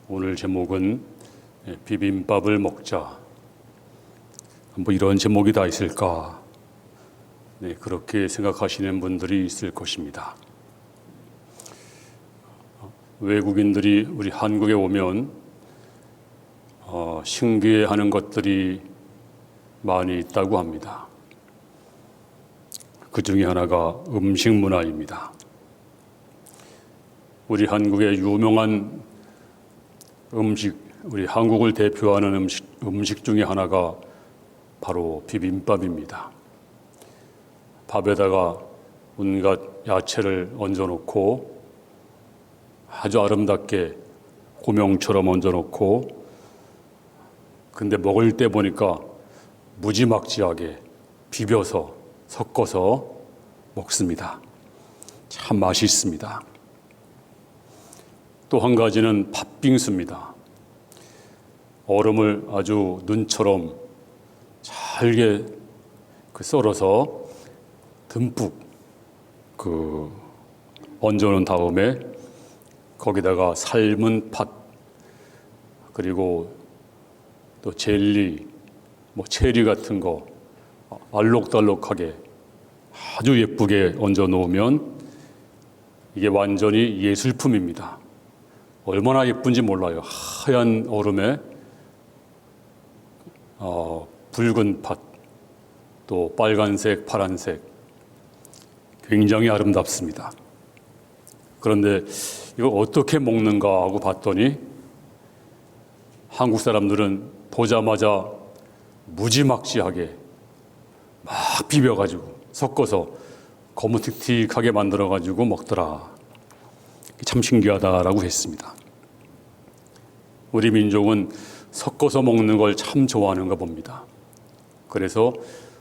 오늘 제목은 비빔밥을 먹자. 뭐 이런 제목이 다 있을까? 네, 그렇게 생각하시는 분들이 있을 것입니다. 외국인들이 우리 한국에 오면 신기해하는 것들이 많이 있다고 합니다. 그 중에 하나가 음식 문화입니다. 우리 한국의 유명한 음식, 우리 한국을 대표하는 음식 중에 하나가 바로 비빔밥입니다. 밥에다가 온갖 야채를 얹어놓고 아주 아름답게 고명처럼 얹어놓고, 근데 먹을 때 보니까 무지막지하게 비벼서 섞어서 먹습니다. 참 맛있습니다. 또 한 가지는 팥빙수입니다. 얼음을 아주 눈처럼 잘게 썰어서 듬뿍 얹어놓은 다음에 거기다가 삶은 팥, 그리고 또 젤리, 체리 같은 거 알록달록하게 아주 예쁘게 얹어 놓으면 이게 완전히 예술품입니다. 얼마나 예쁜지 몰라요. 하얀 얼음에 붉은 팥, 또 빨간색, 파란색, 굉장히 아름답습니다. 그런데 이거 어떻게 먹는가 하고 봤더니 한국 사람들은 보자마자 무지막지하게 막 비벼가지고 섞어서 거무튀튀하게 만들어가지고 먹더라. 참 신기하다라고 했습니다. 우리 민족은 섞어서 먹는 걸 참 좋아하는가 봅니다. 그래서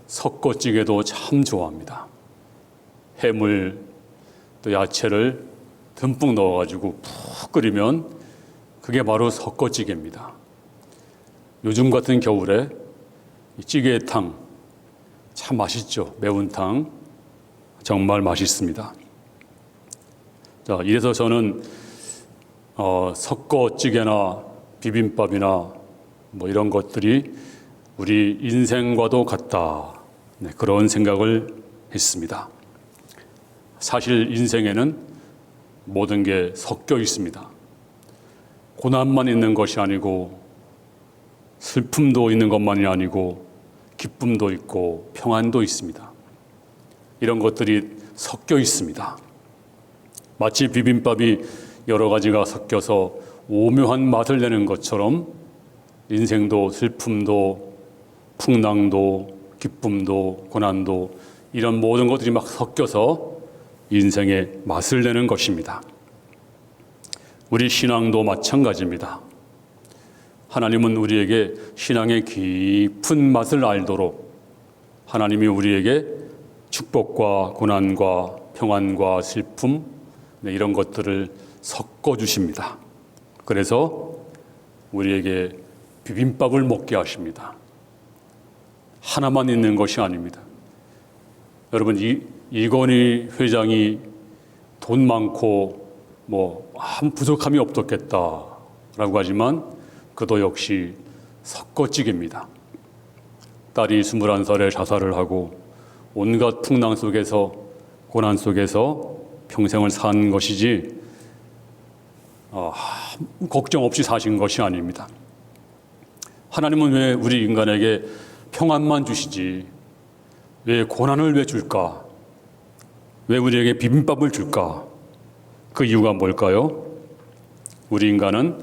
섞어찌개도 참 좋아합니다. 해물 또 야채를 듬뿍 넣어가지고 푹 끓이면 그게 바로 섞어찌개입니다. 요즘 같은 겨울에 찌개탕 참 맛있죠. 매운탕 정말 맛있습니다. 자, 이래서 저는 섞어찌개나 비빔밥이나 이런 것들이 우리 인생과도 같다. 네, 그런 생각을 했습니다. 사실 인생에는 모든 게 섞여 있습니다. 고난만 있는 것이 아니고 슬픔도 있는 것만이 아니고 기쁨도 있고 평안도 있습니다. 이런 것들이 섞여 있습니다. 마치 비빔밥이 여러 가지가 섞여서 오묘한 맛을 내는 것처럼 인생도 슬픔도 풍랑도 기쁨도 고난도 이런 모든 것들이 막 섞여서 인생의 맛을 내는 것입니다. 우리 신앙도 마찬가지입니다. 하나님은 우리에게 신앙의 깊은 맛을 알도록 하나님이 우리에게 축복과 고난과 평안과 슬픔 이런 것들을 섞어 주십니다. 그래서 우리에게 비빔밥을 먹게 하십니다. 하나만 있는 것이 아닙니다. 여러분, 이건희 회장이 돈 많고 아무 부족함이 없었겠다라고 하지만 그도 역시 섞어찌개입니다. 딸이 21살에 자살을 하고 온갖 풍랑 속에서 고난 속에서 평생을 산 것이지 걱정 없이 사신 것이 아닙니다. 하나님은 왜 우리 인간에게 평안만 주시지 왜 고난을 왜 줄까? 왜 우리에게 비빔밥을 줄까? 그 이유가 뭘까요? 우리 인간은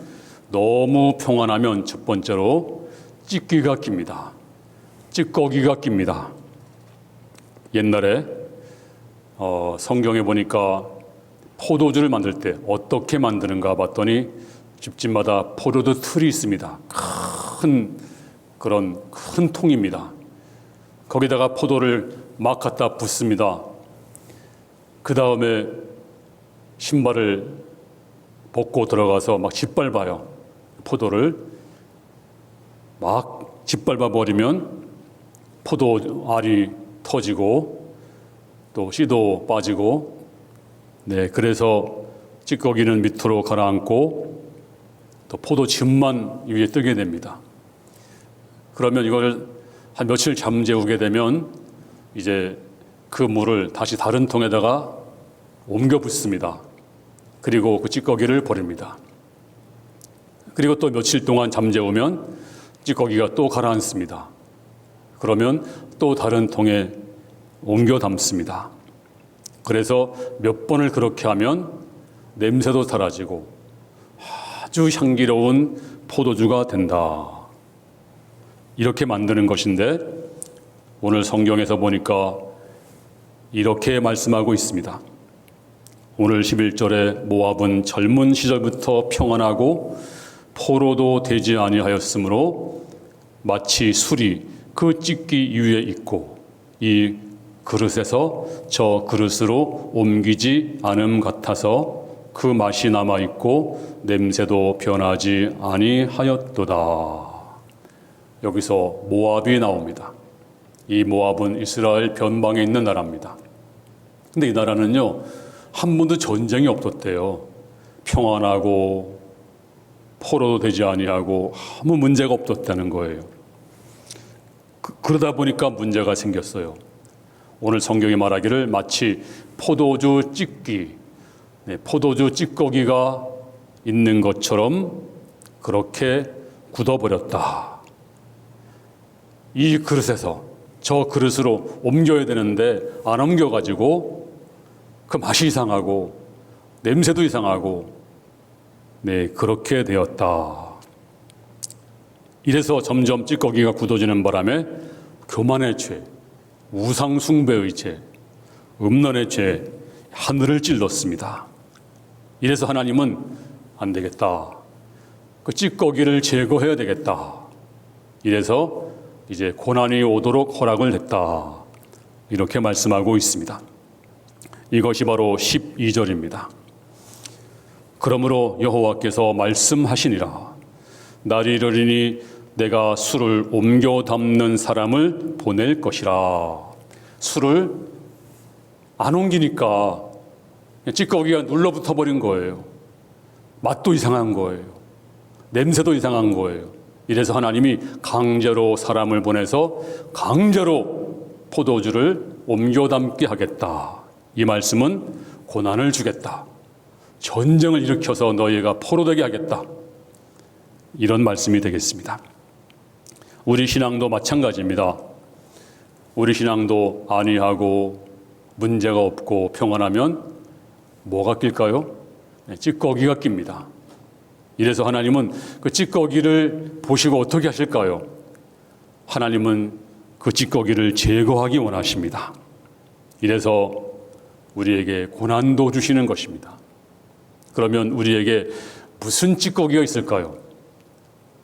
너무 평안하면 첫 번째로 찌꺼기가 낍니다. 찌꺼기가 낍니다. 옛날에 성경에 보니까 포도주를 만들 때 어떻게 만드는가 봤더니 집집마다 포도주 틀이 있습니다. 그런 큰 통입니다. 거기다가 포도를 막 갖다 붓습니다. 그 다음에 신발을 벗고 들어가서 막 짓밟아요. 포도를 막 짓밟아 버리면 포도 알이 터지고 또 씨도 빠지고, 그래서 찌꺼기는 밑으로 가라앉고 또 포도즙만 위에 뜨게 됩니다. 그러면 이걸 한 며칠 잠재우게 되면 이제 그 물을 다시 다른 통에다가 옮겨 붓습니다. 그리고 그 찌꺼기를 버립니다. 그리고 또 며칠 동안 잠재우면 찌꺼기가 또 가라앉습니다. 그러면 또 다른 통에 옮겨 담습니다. 그래서 몇 번을 그렇게 하면 냄새도 사라지고 아주 향기로운 포도주가 된다. 이렇게 만드는 것인데 오늘 성경에서 보니까 이렇게 말씀하고 있습니다. 오늘 11절에 모압은 젊은 시절부터 평안하고 포로도 되지 아니하였으므로 마치 술이 그 찢기 위에 있고 이 그릇에서 저 그릇으로 옮기지 않음 같아서 그 맛이 남아 있고 냄새도 변하지 아니하였도다. 여기서 모압이 나옵니다. 이 모압은 이스라엘 변방에 있는 나라입니다. 근데 이 나라는요, 한 번도 전쟁이 없었대요. 평안하고 포로도 되지 아니하고 아무 문제가 없었다는 거예요. 그러다 보니까 문제가 생겼어요. 오늘 성경이 말하기를 마치 포도주 찢기, 포도주 찌꺼기가 있는 것처럼 그렇게 굳어버렸다. 이 그릇에서 저 그릇으로 옮겨야 되는데 안 옮겨가지고 그 맛이 이상하고 냄새도 이상하고 그렇게 되었다. 이래서 점점 찌꺼기가 굳어지는 바람에 교만의 죄, 우상 숭배의 죄, 음란의 죄, 하늘을 찔렀습니다. 이래서 하나님은 안 되겠다. 그 찌꺼기를 제거해야 되겠다. 이래서 이제 고난이 오도록 허락을 했다. 이렇게 말씀하고 있습니다. 이것이 바로 12절입니다. 그러므로 여호와께서 말씀하시니라. 날이 이르리니 내가 술을 옮겨 담는 사람을 보낼 것이라. 술을 안 옮기니까 찌꺼기가 눌러붙어 버린 거예요. 맛도 이상한 거예요. 냄새도 이상한 거예요. 이래서 하나님이 강제로 사람을 보내서 강제로 포도주를 옮겨 담게 하겠다. 이 말씀은 고난을 주겠다. 전쟁을 일으켜서 너희가 포로되게 하겠다. 이런 말씀이 되겠습니다. 우리 신앙도 마찬가지입니다. 우리 신앙도 안위하고 문제가 없고 평안하면 뭐가 낄까요? 찌꺼기가 낍니다. 이래서 하나님은 그 찌꺼기를 보시고 어떻게 하실까요? 하나님은 그 찌꺼기를 제거하기 원하십니다. 이래서 우리에게 고난도 주시는 것입니다. 그러면 우리에게 무슨 찌꺼기가 있을까요?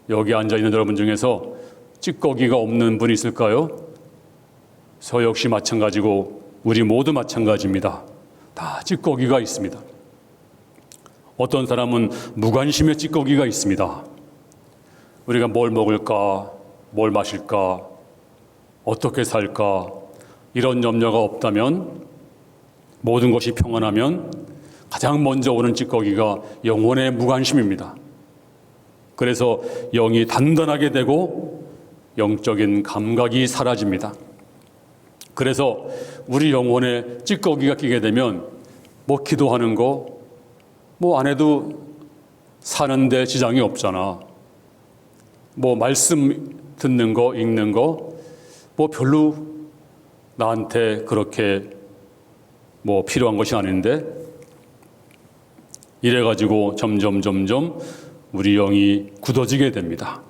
여기 앉아있는 여러분 중에서 찌꺼기가 없는 분이 있을까요? 저 역시 마찬가지고 우리 모두 마찬가지입니다. 다 찌꺼기가 있습니다. 어떤 사람은 무관심의 찌꺼기가 있습니다. 우리가 뭘 먹을까, 뭘 마실까, 어떻게 살까 이런 염려가 없다면, 모든 것이 평안하면 가장 먼저 오는 찌꺼기가 영혼의 무관심입니다. 그래서 영이 단단하게 되고 영적인 감각이 사라집니다. 그래서 우리 영혼에 찌꺼기가 끼게 되면 뭐 기도하는 거 뭐 안 해도 사는데 지장이 없잖아. 뭐 말씀 듣는 거, 읽는 거 뭐 별로 나한테 그렇게 뭐 필요한 것이 아닌데, 이래가지고 점점 우리 영이 굳어지게 됩니다.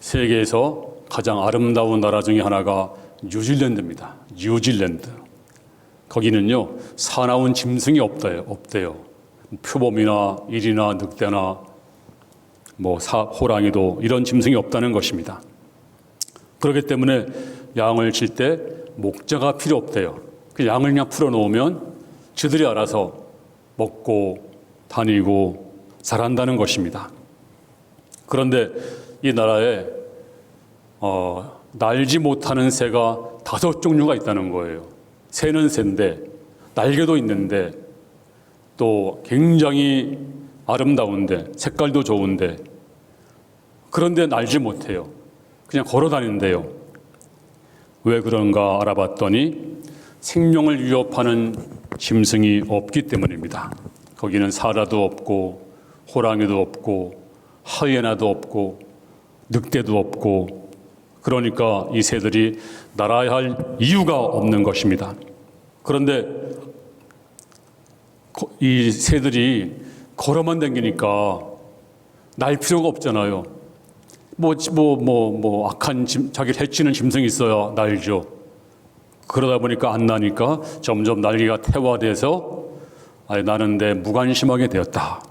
세계에서 가장 아름다운 나라 중에 하나가 뉴질랜드입니다. 뉴질랜드. 거기는요, 사나운 짐승이 없대요. 표범이나 일이나 늑대나 뭐 호랑이도 이런 짐승이 없다는 것입니다. 그렇기 때문에 양을 칠 때 목자가 필요 없대요. 그 양을 그냥 풀어놓으면 쥐들이 알아서 먹고 다니고 자란다는 것입니다. 그런데 이 나라에 날지 못하는 새가 5종류가 있다는 거예요. 새는 새인데 날개도 있는데 또 굉장히 아름다운데 색깔도 좋은데 그런데 날지 못해요. 그냥 걸어 다니는데요. 왜 그런가 알아봤더니 생명을 위협하는 짐승이 없기 때문입니다. 거기는 사라도 없고 호랑이도 없고 하이에나도 없고 늑대도 없고, 그러니까 이 새들이 날아야 할 이유가 없는 것입니다. 그런데 이 새들이 걸어만 다니니까 날 필요가 없잖아요. 악한 자기를 해치는 짐승이 있어야 날죠. 그러다 보니까 안 나니까 점점 날개가 태화돼서 나는데 무관심하게 되었다.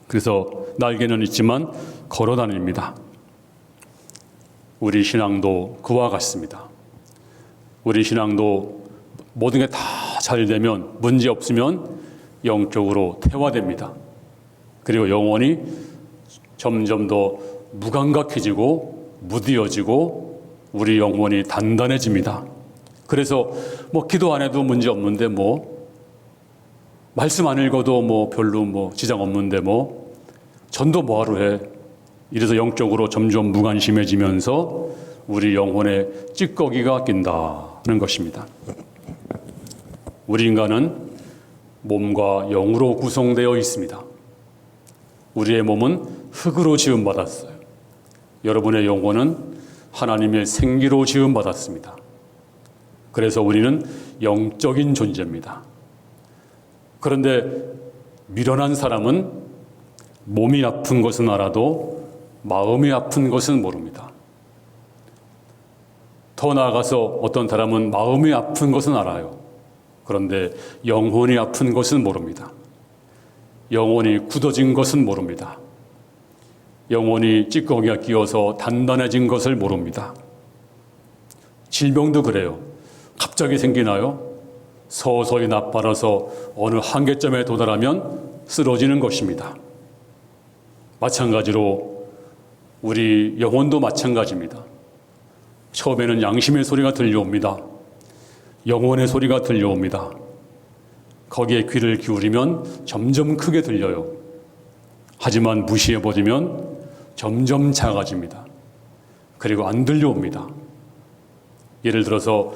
그래서 날개는 있지만 걸어 다닙니다. 우리 신앙도 그와 같습니다. 우리 신앙도 모든 게 다 잘 되면, 문제 없으면 영적으로 태화됩니다. 그리고 영혼이 점점 더 무감각해지고 무디어지고 우리 영혼이 단단해집니다. 그래서 기도 안 해도 문제 없는데 말씀 안 읽어도 별로 지장 없는데 전도 뭐하러 해. 이래서 영적으로 점점 무관심해지면서 우리 영혼에 찌꺼기가 낀다는 것입니다. 우리 인간은 몸과 영으로 구성되어 있습니다. 우리의 몸은 흙으로 지음받았어요. 여러분의 영혼은 하나님의 생기로 지음받았습니다. 그래서 우리는 영적인 존재입니다. 그런데 미련한 사람은 몸이 아픈 것은 알아도 마음이 아픈 것은 모릅니다. 더 나아가서 어떤 사람은 마음이 아픈 것은 알아요. 그런데 영혼이 아픈 것은 모릅니다. 영혼이 굳어진 것은 모릅니다. 영혼이 찌꺼기가 끼어서 단단해진 것을 모릅니다. 질병도 그래요. 갑자기 생기나요? 서서히 나빠져서 어느 한계점에 도달하면 쓰러지는 것입니다. 마찬가지로 우리 영혼도 마찬가지입니다. 처음에는 양심의 소리가 들려옵니다. 영혼의 소리가 들려옵니다. 거기에 귀를 기울이면 점점 크게 들려요. 하지만 무시해버리면 점점 작아집니다. 그리고 안 들려옵니다. 예를 들어서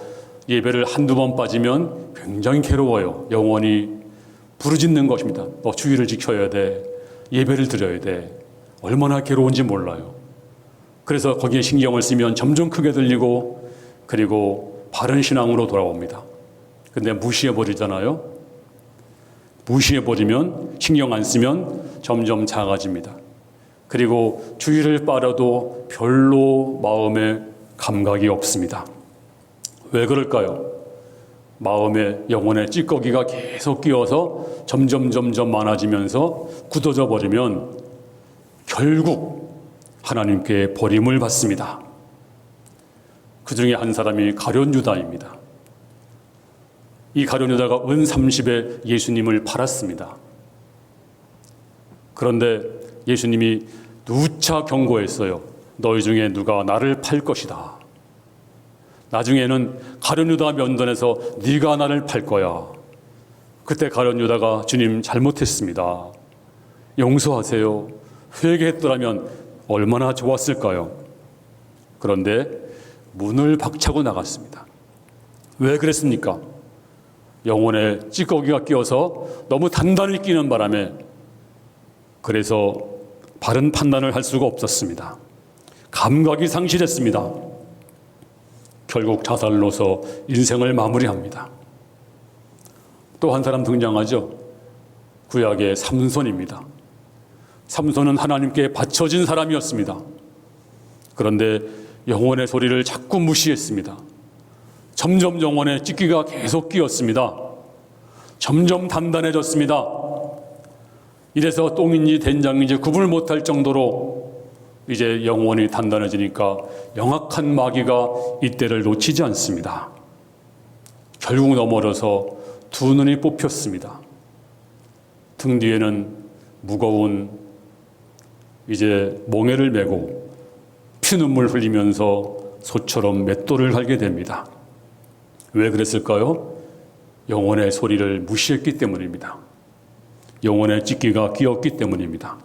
예배를 한두 번 빠지면 굉장히 괴로워요. 영혼이 부르짖는 것입니다. 너 주의를 지켜야 돼. 예배를 드려야 돼. 얼마나 괴로운지 몰라요. 그래서 거기에 신경을 쓰면 점점 크게 들리고, 그리고 바른 신앙으로 돌아옵니다. 근데 무시해버리잖아요. 무시해버리면, 신경 안 쓰면 점점 작아집니다. 그리고 주의를 빨아도 별로 마음에 감각이 없습니다. 왜 그럴까요? 마음에, 영혼에 찌꺼기가 계속 끼어서 점점 많아지면서 굳어져 버리면 결국 하나님께 버림을 받습니다. 그 중에 한 사람이 가룟 유다입니다. 이 가룟 유다가 은 30에 예수님을 팔았습니다. 그런데 예수님이 누차 경고했어요. 너희 중에 누가 나를 팔 것이다. 나중에는 가룟 유다 면전에서 네가 나를 팔 거야. 그때 가룟 유다가 주님 잘못했습니다. 용서하세요. 회개했더라면 얼마나 좋았을까요? 그런데 문을 박차고 나갔습니다. 왜 그랬습니까? 영혼에 찌꺼기가 끼어서 너무 단단히 끼는 바람에, 그래서 바른 판단을 할 수가 없었습니다. 감각이 상실했습니다. 결국 자살로서 인생을 마무리합니다. 또 한 사람 등장하죠. 구약의 삼손입니다. 삼손은 하나님께 바쳐진 사람이었습니다. 그런데 영혼의 소리를 자꾸 무시했습니다. 점점 영혼에 찌꺼기가 계속 끼었습니다. 점점 단단해졌습니다. 이래서 똥인지 된장인지 구분을 못할 정도로 이제 영혼이 단단해지니까 영악한 마귀가 이때를 놓치지 않습니다. 결국 넘어져서 두 눈이 뽑혔습니다. 등 뒤에는 무거운 이제 몽해를 메고 피눈물 흘리면서 소처럼 맷돌을 갈게 됩니다. 왜 그랬을까요? 영혼의 소리를 무시했기 때문입니다. 영혼의 찢기가 끼었기 때문입니다.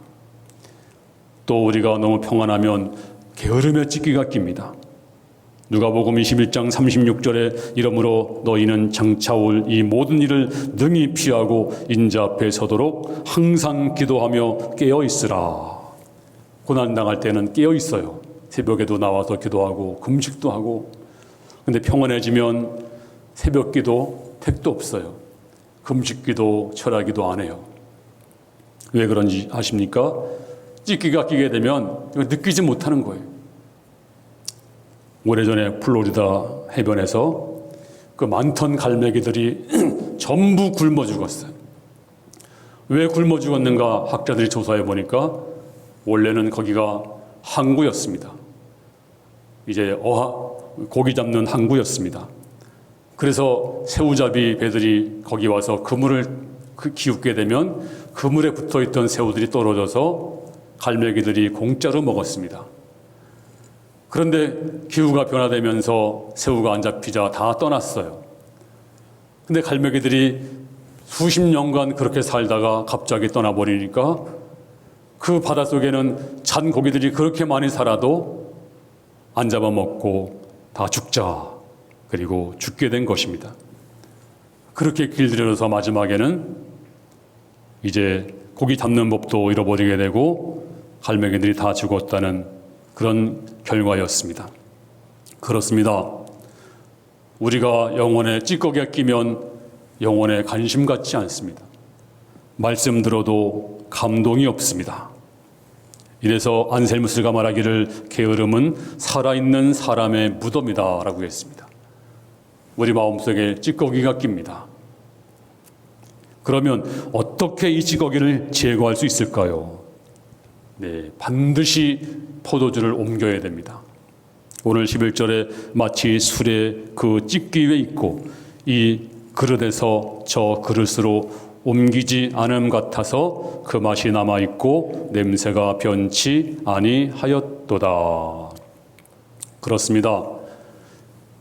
또 우리가 너무 평안하면 게으름의 찢기가 낍니다. 누가복음 21장 36절에 이러므로 너희는 장차 올 이 모든 일을 능히 피하고 인자 앞에 서도록 항상 기도하며 깨어 있으라. 고난당할 때는 깨어 있어요. 새벽에도 나와서 기도하고 금식도 하고. 근데 평안해지면 새벽 기도 택도 없어요. 금식 기도, 철학 기도 안 해요. 왜 그런지 아십니까? 찢기가 끼게 되면 이걸 느끼지 못하는 거예요. 오래전에 플로리다 해변에서 그 많던 갈매기들이 전부 굶어 죽었어요. 왜 굶어 죽었는가 학자들이 조사해 보니까 원래는 거기가 항구였습니다. 이제 고기 잡는 항구였습니다. 그래서 새우잡이 배들이 거기 와서 그물을 기웃게 되면 그물에 붙어있던 새우들이 떨어져서 갈매기들이 공짜로 먹었습니다. 그런데 기후가 변화되면서 새우가 안 잡히자 다 떠났어요. 근데 갈매기들이 수십 년간 그렇게 살다가 갑자기 떠나버리니까 그 바닷속에는 잔 고기들이 그렇게 많이 살아도 안 잡아먹고 다 죽자. 그리고 죽게 된 것입니다. 그렇게 길들여서 마지막에는 이제 고기 잡는 법도 잃어버리게 되고 갈매기들이 다 죽었다는 그런 결과였습니다. 그렇습니다. 우리가 영혼에 찌꺼기가 끼면 영혼에 관심 갖지 않습니다. 말씀 들어도 감동이 없습니다. 이래서 안셀무스가 말하기를 게으름은 살아있는 사람의 무덤이다 라고 했습니다. 우리 마음속에 찌꺼기가 낍니다. 그러면 어떻게 이 찌꺼기를 제거할 수 있을까요? 네, 반드시 포도주를 옮겨야 됩니다. 오늘 11절에 마치 술에 그 찌기 위에 있고 이 그릇에서 저 그릇으로 옮기지 않음 같아서 그 맛이 남아있고 냄새가 변치 아니하였도다. 그렇습니다.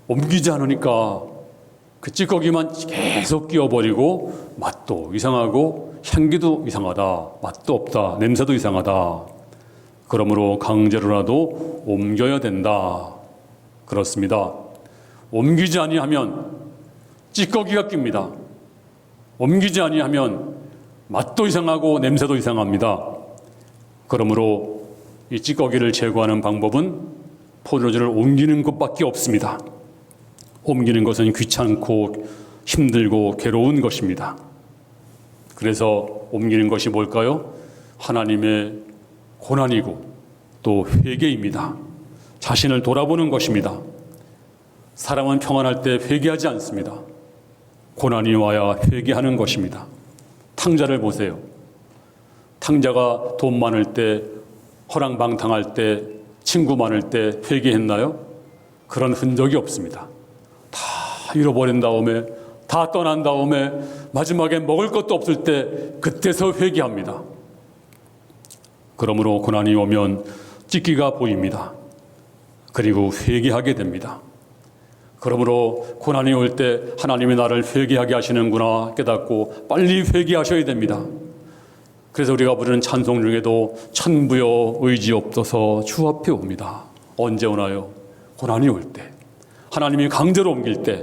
옮기지 않으니까 그 찌꺼기만 계속 끼워버리고 맛도 이상하고 향기도 이상하다. 맛도 없다. 냄새도 이상하다. 그러므로 강제로라도 옮겨야 된다. 그렇습니다. 옮기지 아니하면 찌꺼기가 낍니다. 옮기지 아니하면 맛도 이상하고 냄새도 이상합니다. 그러므로 이 찌꺼기를 제거하는 방법은 포도주를 옮기는 것밖에 없습니다. 옮기는 것은 귀찮고 힘들고 괴로운 것입니다. 그래서 옮기는 것이 뭘까요? 하나님의 고난이고 또 회개입니다. 자신을 돌아보는 것입니다. 사람은 평안할 때 회개하지 않습니다. 고난이 와야 회개하는 것입니다. 탕자를 보세요. 탕자가 돈 많을 때, 허랑방탕할 때, 친구 많을 때 회개했나요? 그런 흔적이 없습니다. 다 잃어버린 다음에, 다 떠난 다음에 마지막에 먹을 것도 없을 때 그때서 회개합니다. 그러므로 고난이 오면 찢기가 보입니다. 그리고 회개하게 됩니다. 그러므로 고난이 올 때 하나님이 나를 회개하게 하시는구나 깨닫고 빨리 회개하셔야 됩니다. 그래서 우리가 부르는 찬송 중에도 천부여 의지 없어서 주 앞에 옵니다. 언제 오나요? 고난이 올 때, 하나님이 강제로 옮길 때.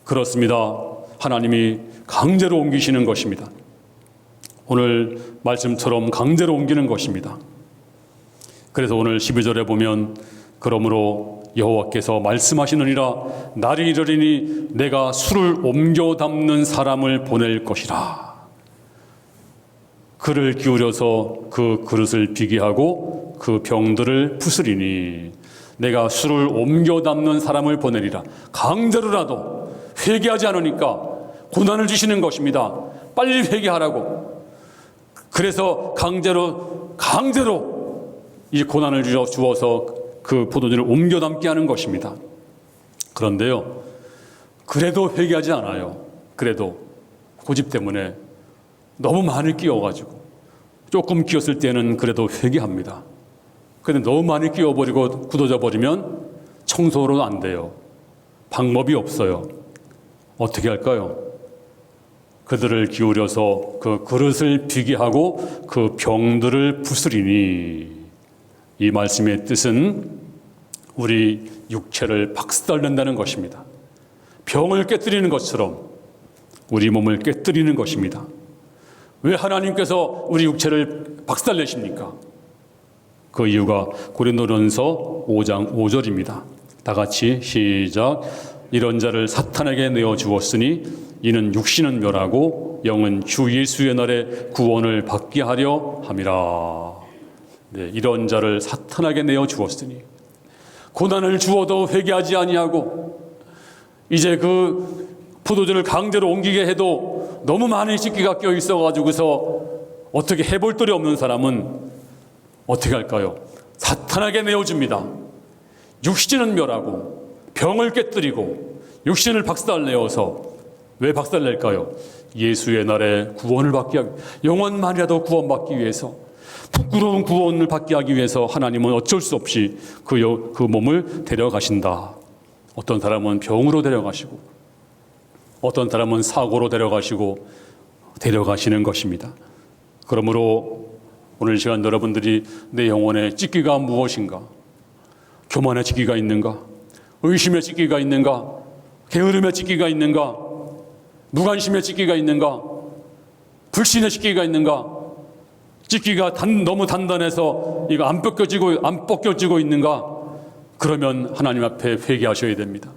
그렇습니다. 하나님이 강제로 옮기시는 것입니다. 오늘 말씀처럼 강제로 옮기는 것입니다. 그래서 오늘 12절에 보면 그러므로 여호와께서 말씀하시느니라 날이 이르리니 내가 술을 옮겨 담는 사람을 보낼 것이라. 그를 기울여서 그 그릇을 비게 하고 그 병들을 부수리니 내가 술을 옮겨 담는 사람을 보내리라. 강제로라도 회개하지 않으니까 고난을 주시는 것입니다. 빨리 회개하라고. 그래서 강제로 이 고난을 주어서 그 포도주를 옮겨 담게 하는 것입니다. 그런데요, 그래도 회개하지 않아요. 그래도 고집 때문에 너무 많이 끼워가지고 조금 끼웠을 때는 그래도 회개합니다. 그런데 너무 많이 끼워버리고 굳어져 버리면 청소로 안 돼요. 방법이 없어요. 어떻게 할까요? 그들을 기울여서 그 그릇을 비게 하고 그 병들을 부수리니. 이 말씀의 뜻은 우리 육체를 박살낸다는 것입니다. 병을 깨뜨리는 것처럼 우리 몸을 깨뜨리는 것입니다. 왜 하나님께서 우리 육체를 박살내십니까? 그 이유가 고린도전서 5장 5절입니다. 다 같이 시작. 이런 자를 사탄에게 내어주었으니 이는 육신은 멸하고 영은 주 예수의 날에 구원을 받게 하려 함이라. 네, 이런 자를 사탄에게 내어주었으니 고난을 주어도 회개하지 아니하고 이제 그 포도주를 강제로 옮기게 해도 너무 많은 씻기가 껴 있어가지고서 어떻게 해볼 돌이 없는 사람은 어떻게 할까요? 사탄에게 내어줍니다. 육신은 멸하고 병을 깨뜨리고 육신을 박살내어서 왜 박살낼까요? 예수의 날에 구원을 받기 위해, 영원만이라도 구원받기 위해서, 부끄러운 구원을 받게 하기 위해서 하나님은 어쩔 수 없이 그 몸을 데려가신다. 어떤 사람은 병으로 데려가시고 어떤 사람은 사고로 데려가시는 것입니다. 그러므로 오늘 시간 여러분들이 내 영혼의 찢기가 무엇인가? 교만의 찢기가 있는가? 의심의 찢기가 있는가? 게으름의 찢기가 있는가? 무관심의 찢기가 있는가? 불신의 찢기가 있는가? 찢기가 너무 단단해서 이거 안 벗겨지고 있는가? 그러면 하나님 앞에 회개하셔야 됩니다.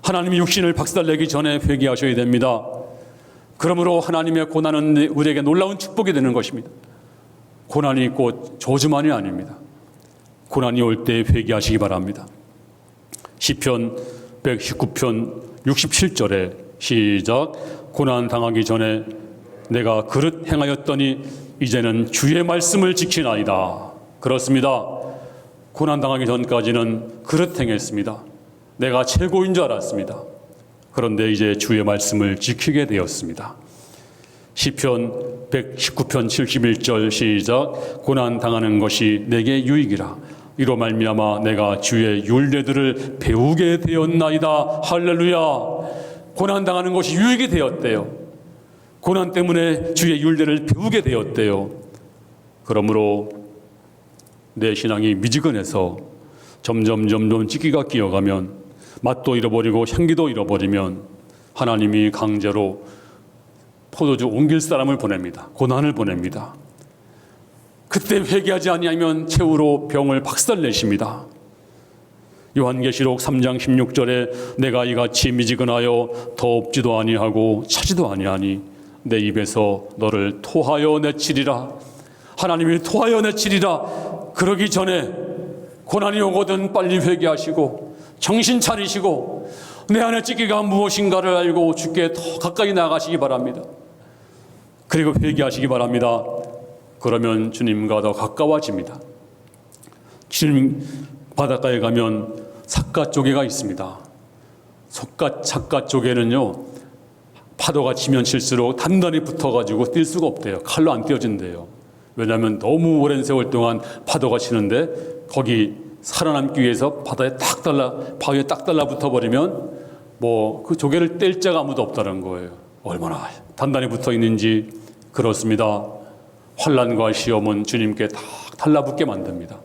하나님이 육신을 박살내기 전에 회개하셔야 됩니다. 그러므로 하나님의 고난은 우리에게 놀라운 축복이 되는 것입니다. 고난이 곧 저주만이 아닙니다. 고난이 올 때 회개하시기 바랍니다. 시편 119편 67절에 시작. 고난 당하기 전에 내가 그릇 행하였더니 이제는 주의 말씀을 지키나이다. 그렇습니다. 고난 당하기 전까지는 그릇 행했습니다. 내가 최고인 줄 알았습니다. 그런데 이제 주의 말씀을 지키게 되었습니다. 시편 119편 71절 시작. 고난 당하는 것이 내게 유익이라. 이로 말미암아 내가 주의 율례들을 배우게 되었나이다. 할렐루야. 고난 당하는 것이 유익이 되었대요. 고난 때문에 주의 율례를 배우게 되었대요. 그러므로 내 신앙이 미지근해서 점점 찢기가 끼어가면 맛도 잃어버리고 향기도 잃어버리면 하나님이 강제로 포도주 옮길 사람을 보냅니다. 고난을 보냅니다. 그때 회개하지 아니하면 최후로 병을 박살내십니다. 요한계시록 3장 16절에 내가 이같이 미지근하여 더웁지도 아니하고 차지도 아니하니 내 입에서 너를 토하여 내치리라. 하나님이 토하여 내치리라. 그러기 전에 고난이 오거든 빨리 회개하시고 정신 차리시고 내 안의 찢기가 무엇인가를 알고 주께 더 가까이 나가시기 바랍니다. 그리고 회개하시기 바랍니다. 그러면 주님과 더 가까워집니다. 주님 바닷가에 가면 삿갓조개가 있습니다. 삿갓조개는요 파도가 치면 칠수록 단단히 붙어가지고 뛸 수가 없대요. 칼로 안 띄어진대요. 왜냐하면 너무 오랜 세월 동안 파도가 치는데 거기 살아남기 위해서 바위에 딱 달라붙어버리면 그 조개를 뗄 자가 아무도 없다는 거예요. 얼마나 단단히 붙어 있는지. 그렇습니다. 환난과 시험은 주님께 딱 달라붙게 만듭니다.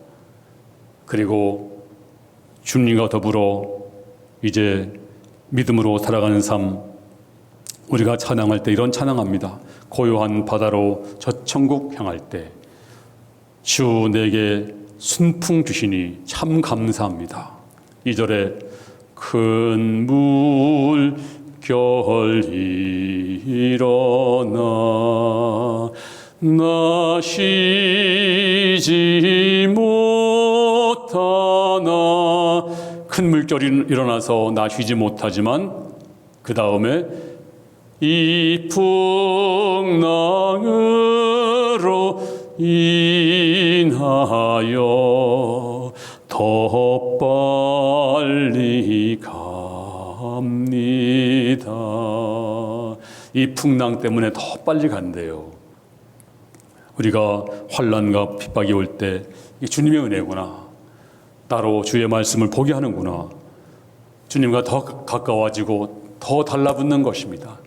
그리고 주님과 더불어 이제 믿음으로 살아가는 삶, 우리가 찬양할 때 이런 찬양합니다. 고요한 바다로 저 천국 향할 때 주 내게 순풍 주시니 참 감사합니다. 2절에 큰 물결이 일어나 나 쉬지 못하나. 큰 물결이 일어나서 나 쉬지 못하지만 그 다음에 이 풍랑으로 인하여 더 빨리 갑니다. 이 풍랑 때문에 더 빨리 간대요. 우리가 환난과 핍박이 올 때 이게 주님의 은혜구나. 나로 주의 말씀을 보게 하는구나. 주님과 더 가까워지고 더 달라붙는 것입니다.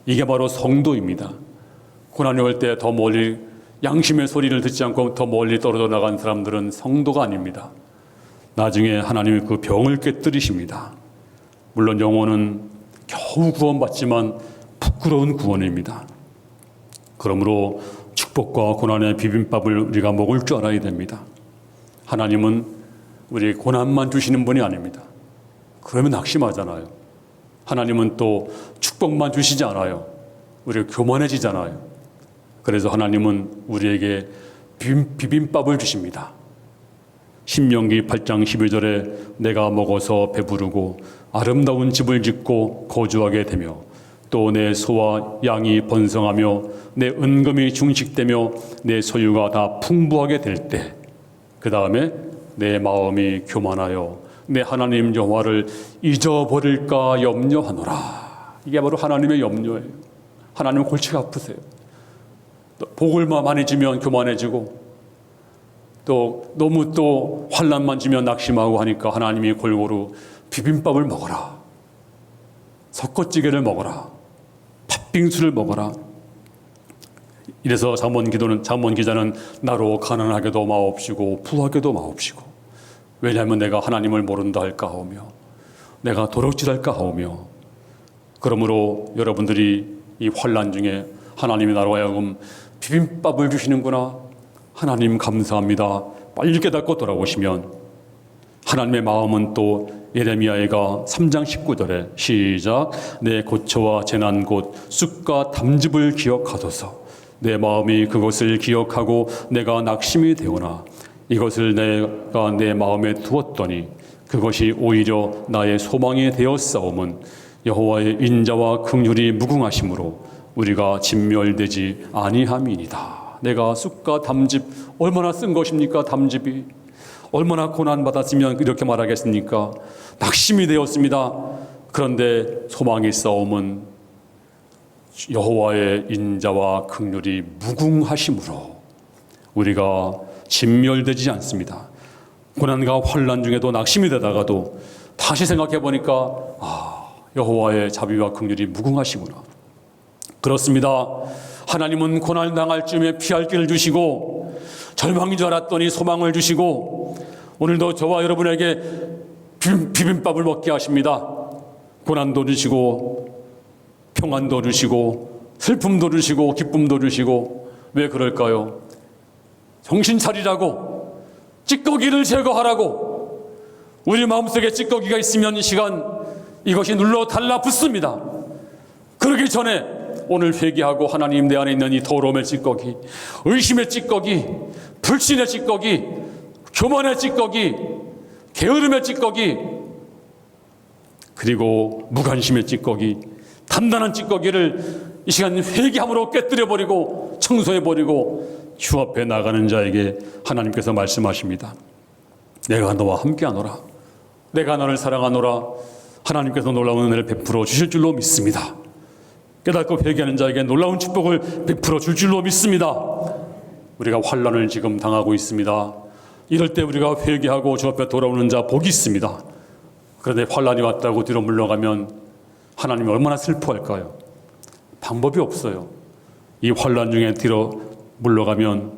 이게 바로 성도입니다. 고난이 올 때 더 멀리 양심의 소리를 듣지 않고 더 멀리 떨어져 나간 사람들은 성도가 아닙니다. 나중에 하나님이 그 병을 깨뜨리십니다. 물론 영혼은 겨우 구원받지만 부끄러운 구원입니다. 그러므로 축복과 고난의 비빔밥을 우리가 먹을 줄 알아야 됩니다. 하나님은 우리 고난만 주시는 분이 아닙니다. 그러면 낙심하잖아요. 하나님은 또 축복만 주시지 않아요. 우리가 교만해지잖아요. 그래서 하나님은 우리에게 비빔밥을 주십니다. 신명기 8장 12절에 내가 먹어서 배부르고 아름다운 집을 짓고 거주하게 되며 또 내 소와 양이 번성하며 내 은금이 중식되며 내 소유가 다 풍부하게 될 때, 그 다음에 내 마음이 교만하여 내 하나님 여호와를 잊어버릴까 염려하노라. 이게 바로 하나님의 염려예요. 하나님은 골치가 아프세요. 복을 많이 주면 교만해지고 또 너무 또 환난만 주면 낙심하고 하니까 하나님이 골고루 비빔밥을 먹어라, 섞어찌개를 먹어라, 팥빙수를 먹어라. 이래서 잠언 기자는 나로 가난하게도 마옵시고 부하게도 마옵시고, 왜냐하면 내가 하나님을 모른다 할까 하오며 내가 도둑질할까 하오며. 그러므로 여러분들이 이 환난 중에 하나님이 나로 하여금 비빔밥을 주시는구나, 하나님 감사합니다, 빨리 깨닫고 돌아오시면 하나님의 마음은 또 예레미야가 3장 19절에 시작, 내 고초와 재난 곧 쑥과 담즙을 기억하소서. 내 마음이 그것을 기억하고 내가 낙심이 되오나 이것을 내가 내 마음에 두었더니 그것이 오히려 나의 소망이 되었사오면 여호와의 인자와 긍휼이 무궁하심으로 우리가 진멸되지 아니함이니이다. 내가 쑥과 담즙, 얼마나 쓴 것입니까? 담즙이 얼마나 고난받았으면 이렇게 말하겠습니까? 낙심이 되었습니다. 그런데 소망이 싸움은 여호와의 인자와 긍휼이 무궁하심으로 우리가 진멸되지 않습니다. 고난과 환난 중에도 낙심이 되다가도 다시 생각해 보니까 여호와의 자비와 긍휼이 무궁하시구나. 그렇습니다. 하나님은 고난 당할 쯤에 피할 길을 주시고 절망인 줄 알았더니 소망을 주시고 오늘도 저와 여러분에게 비빔밥을 먹게 하십니다. 고난도 주시고 평안도 주시고 슬픔도 주시고 기쁨도 주시고. 왜 그럴까요? 정신 차리라고, 찌꺼기를 제거하라고. 우리 마음속에 찌꺼기가 있으면 이 시간 이것이 눌러 달라붙습니다. 그러기 전에 오늘 회개하고 하나님 내 안에 있는 이 더러움의 찌꺼기, 의심의 찌꺼기, 불신의 찌꺼기, 교만의 찌꺼기, 게으름의 찌꺼기, 그리고 무관심의 찌꺼기, 단단한 찌꺼기를 이 시간 회개함으로 깨뜨려버리고 청소해버리고 주 앞에 나가는 자에게 하나님께서 말씀하십니다. 내가 너와 함께하노라. 내가 너를 사랑하노라. 하나님께서 놀라운 은혜를 베풀어 주실 줄로 믿습니다. 깨닫고 회개하는 자에게 놀라운 축복을 베풀어 줄 줄로 믿습니다. 우리가 환난을 지금 당하고 있습니다. 이럴 때 우리가 회개하고 주 앞에 돌아오는 자 복이 있습니다. 그런데 환난이 왔다고 뒤로 물러가면 하나님이 얼마나 슬퍼할까요? 방법이 없어요. 이 환난 중에 뒤로 물러가면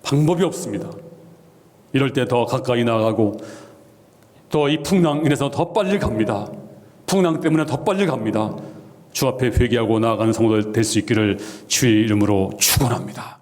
방법이 없습니다. 이럴 때 더 가까이 나가고 또 이 풍랑 인해서 더 빨리 갑니다. 풍랑 때문에 더 빨리 갑니다. 주 앞에 회개하고 나아가는 성도들 될 수 있기를 주의 이름으로 축원합니다.